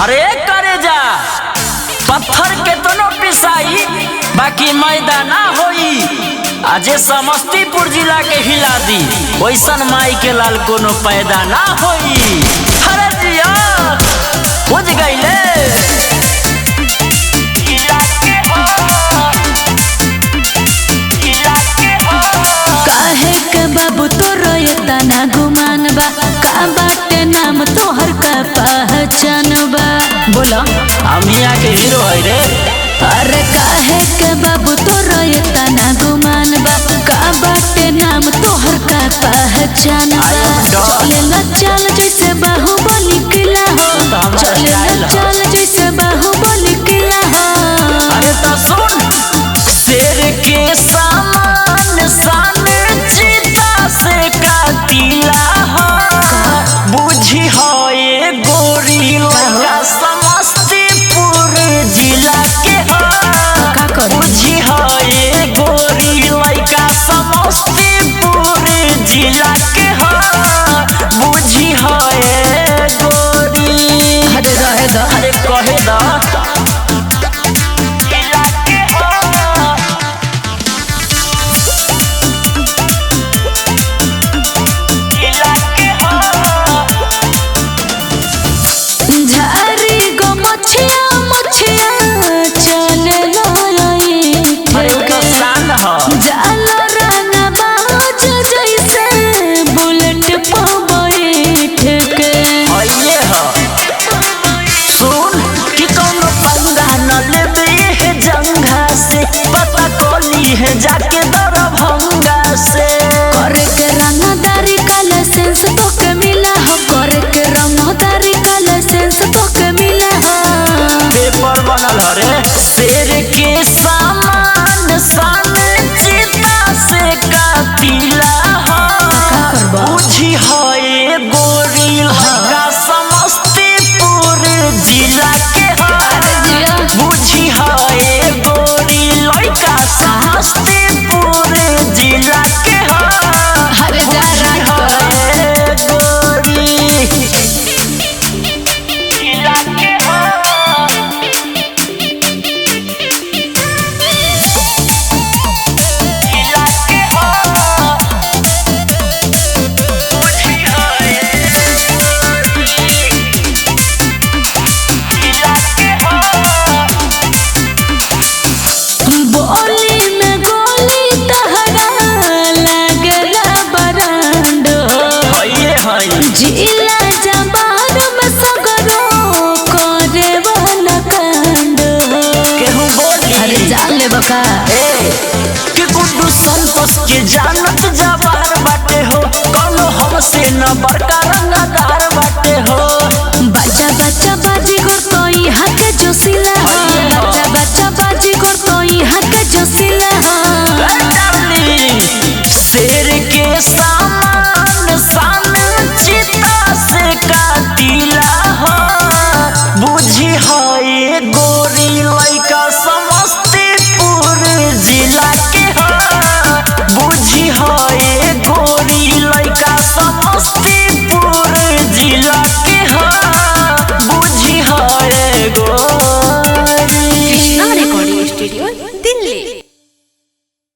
अरे करे जा पत्थर के दोनों पिसाई बाकी मैदा ना होई। आजे समस्तीपुर जिला के हिला दी वैसन माई के लाल कोनो पैदा ना होई। अरे जिया बुझ गईले काहे के बाबू तोरो इतना गुमान बा का बाटे नाम तोहर का पहचान बा बोला हम यहाँ के हीरो है रे। अरे काहे के बाबू तोरो इतना गुमान बा का बाटे नाम तोहर का पहचान बा। चलेला चाल जैसे बाहुबली किला हो, चलेला चाल जैसे बाहुबली किला हो। अरे तो सुन शेर के सामान सान चीता से कातिला हो बुझी हो ये गोरी लगा समस्तीपुर जिला के हो। बुझी हो ये गोरी लगा समस्तीपुर जिला के हो। बुझी हो ये गोरी अरे रहे दा अरे कहे दा झारी गो मछिया मछिया चले जाला रंगा बाज जैसे बुलेट पर बैठ के। ये हो सुन कि कोनो पंगा न लेबे है जंघा से पता कोली है जाके दरभंगा से। करे के रंगदारी का लाइसेंस तो के मिला हो, करे के रंगदारी का लाइसेंस तो के मिला हो। पेपर बनल रे शेर के सामान सान चीता से कातिला हो। बुझी हो ये गोरी लगा समस्तीपुर जिला के हो। बुझी हो ये गोरी लगा समस्तीपुर जिला के हो। बुझी हो ये गोरी जिला के हो। जिला के हो। बुझी हो ये गोरी जिला के हो। बोली में गोली तहरा लागला बरांड हो। ये है जिला जबार में सगरो करे वाला कांड हो। केहू बोली अरे जान ले बका कि गुड्डू संतोष के जानत जवार बाटे हो। कौनो हमसे न बड़का